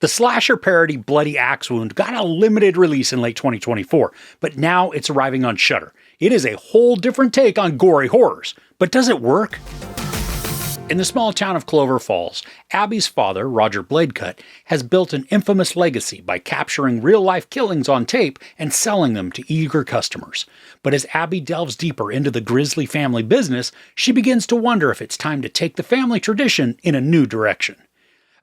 The slasher parody Bloody Axe Wound got a limited release in late 2024, but now it's arriving on Shudder. It is a whole different take on gory horrors. But does it work? In the small town of Clover Falls, Abbie's father, Roger Bladecut, has built an infamous legacy by capturing real-life killings on tape and selling them to eager customers. But as Abbie delves deeper into the grisly family business, she begins to wonder if it's time to take the family tradition in a new direction.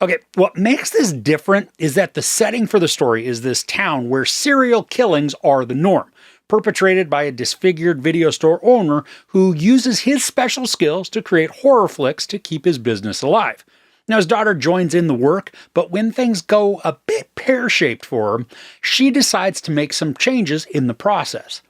Okay, what makes this different is that the setting for the story is this town where serial killings are the norm, perpetrated by a disfigured video store owner who uses his special skills to create horror flicks to keep his business alive. Now, his daughter joins in the work, but when things go a bit pear-shaped for her, she decides to make some changes in the process.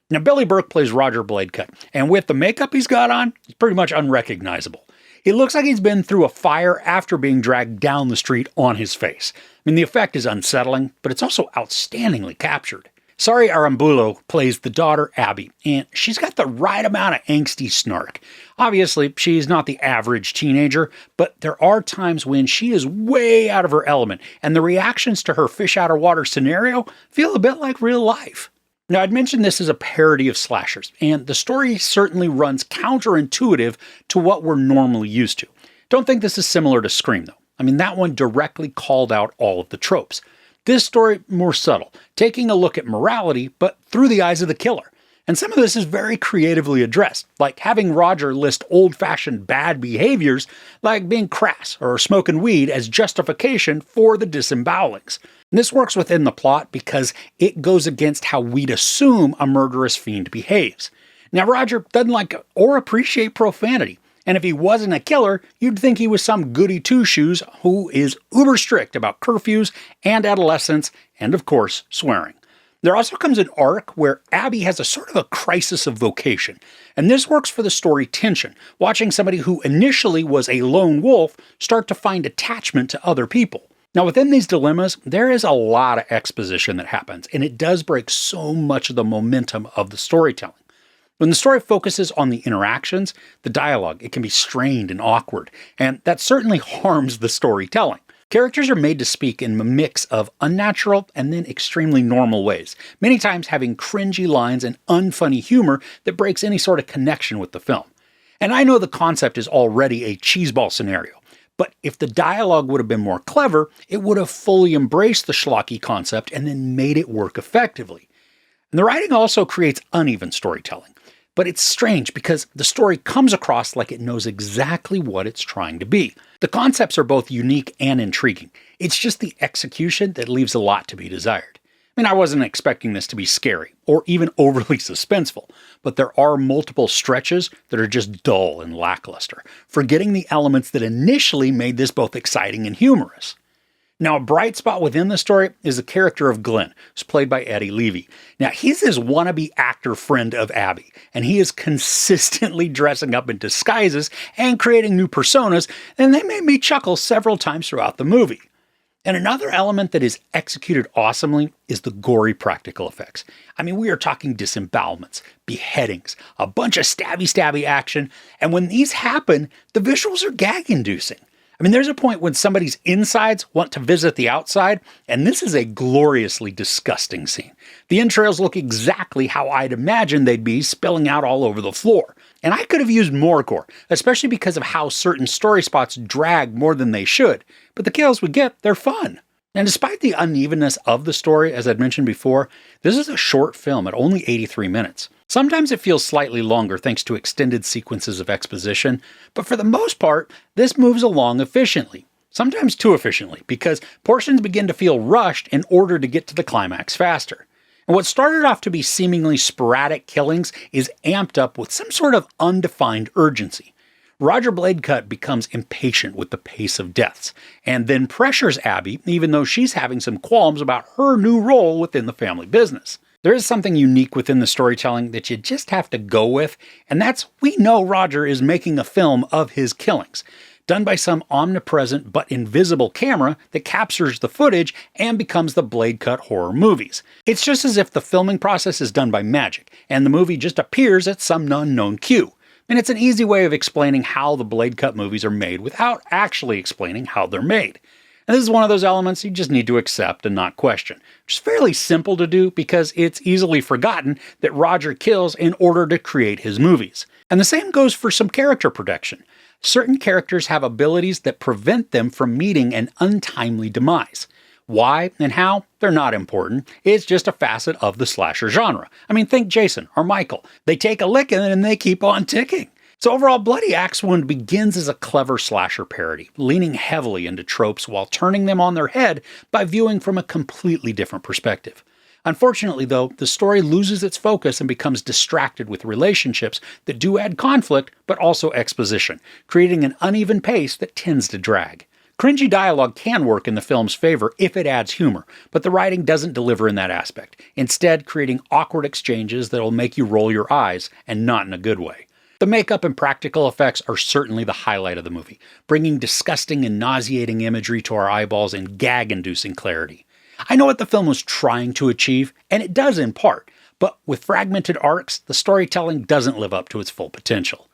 Now, Billy Burke plays Roger Bladecut, and with the makeup he's got on, he's pretty much unrecognizable. He looks like he's been through a fire after being dragged down the street on his face. I mean, the effect is unsettling, but it's also outstandingly captured. Sari Arambulo plays the daughter, Abbie, and she's got the right amount of angsty snark. Obviously, she's not the average teenager, but there are times when she is way out of her element, and the reactions to her fish out of water scenario feel a bit like real life. Now, I'd mentioned this is a parody of slashers, and the story certainly runs counterintuitive to what we're normally used to. Don't think this is similar to Scream, though. I mean, that one directly called out all of the tropes. This story, more subtle, taking a look at morality, but through the eyes of the killer. And some of this is very creatively addressed, like having Roger list old-fashioned bad behaviors, like being crass or smoking weed, as justification for the disembowelings. And this works within the plot because it goes against how we'd assume a murderous fiend behaves. Now, Roger doesn't like or appreciate profanity. And if he wasn't a killer, you'd think he was some goody two-shoes who is uber strict about curfews and adolescence and, of course, swearing. There also comes an arc where Abbie has a sort of a crisis of vocation. And this works for the story tension, watching somebody who initially was a lone wolf start to find attachment to other people. Now, within these dilemmas, there is a lot of exposition that happens, and it does break so much of the momentum of the storytelling. When the story focuses on the interactions, the dialogue, it can be strained and awkward, and that certainly harms the storytelling. Characters are made to speak in a mix of unnatural and then extremely normal ways, many times having cringy lines and unfunny humor that breaks any sort of connection with the film. And I know the concept is already a cheeseball scenario, but if the dialogue would have been more clever, it would have fully embraced the schlocky concept and then made it work effectively. And the writing also creates uneven storytelling. But it's strange because the story comes across like it knows exactly what it's trying to be. The concepts are both unique and intriguing. It's just the execution that leaves a lot to be desired. I mean, I wasn't expecting this to be scary or even overly suspenseful, but there are multiple stretches that are just dull and lackluster, forgetting the elements that initially made this both exciting and humorous. Now, a bright spot within the story is the character of Glenn, who's played by Eddie Levy. Now, he's this wannabe actor friend of Abbie, and he is consistently dressing up in disguises and creating new personas, and they made me chuckle several times throughout the movie. And another element that is executed awesomely is the gory practical effects. I mean, we are talking disembowelments, beheadings, a bunch of stabby action, and when these happen, the visuals are gag-inducing. I mean, there's a point when somebody's insides want to visit the outside, and this is a gloriously disgusting scene. The entrails look exactly how I'd imagine they'd be, spilling out all over the floor. And I could have used more gore, especially because of how certain story spots drag more than they should. But the kills we get, they're fun. And despite the unevenness of the story, as I'd mentioned before, this is a short film at only 83 minutes. Sometimes it feels slightly longer thanks to extended sequences of exposition, but for the most part, this moves along efficiently. Sometimes too efficiently, because portions begin to feel rushed in order to get to the climax faster. And what started off to be seemingly sporadic killings is amped up with some sort of undefined urgency. Roger Bladecut becomes impatient with the pace of deaths, and then pressures Abbie, even though she's having some qualms about her new role within the family business. There is something unique within the storytelling that you just have to go with, and that's we know Roger is making a film of his killings, done by some omnipresent but invisible camera that captures the footage and becomes the Bladecut horror movies. It's just as if the filming process is done by magic, and the movie just appears at some unknown cue. And it's an easy way of explaining how the Bladecut movies are made without actually explaining how they're made. And this is one of those elements you just need to accept and not question, which is fairly simple to do because it's easily forgotten that Roger kills in order to create his movies. And the same goes for some character protection. Certain characters have abilities that prevent them from meeting an untimely demise. Why and how, they're not important. It's just a facet of the slasher genre. I mean, think Jason or Michael. They take a licking and they keep on ticking. So overall, Bloody Axe Wound begins as a clever slasher parody, leaning heavily into tropes while turning them on their head by viewing from a completely different perspective. Unfortunately, though, the story loses its focus and becomes distracted with relationships that do add conflict, but also exposition, creating an uneven pace that tends to drag. Cringy dialogue can work in the film's favor if it adds humor, but the writing doesn't deliver in that aspect, instead creating awkward exchanges that'll make you roll your eyes, and not in a good way. The makeup and practical effects are certainly the highlight of the movie, bringing disgusting and nauseating imagery to our eyeballs and gag-inducing clarity. I know what the film was trying to achieve, and it does in part, but with fragmented arcs, the storytelling doesn't live up to its full potential.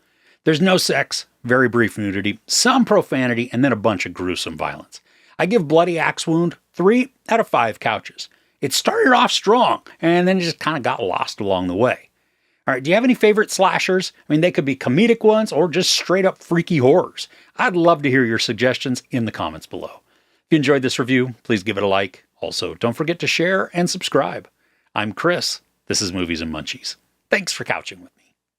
There's no sex, very brief nudity, some profanity, and then a bunch of gruesome violence. I give Bloody Axe Wound 3 out of 5 couches. It started off strong, and then it just kind of got lost along the way. Alright, do you have any favorite slashers? I mean, they could be comedic ones or just straight up freaky horrors. I'd love to hear your suggestions in the comments below. If you enjoyed this review, please give it a like. Also, don't forget to share and subscribe. I'm Chris. This is Movies and Munchies. Thanks for couching with me.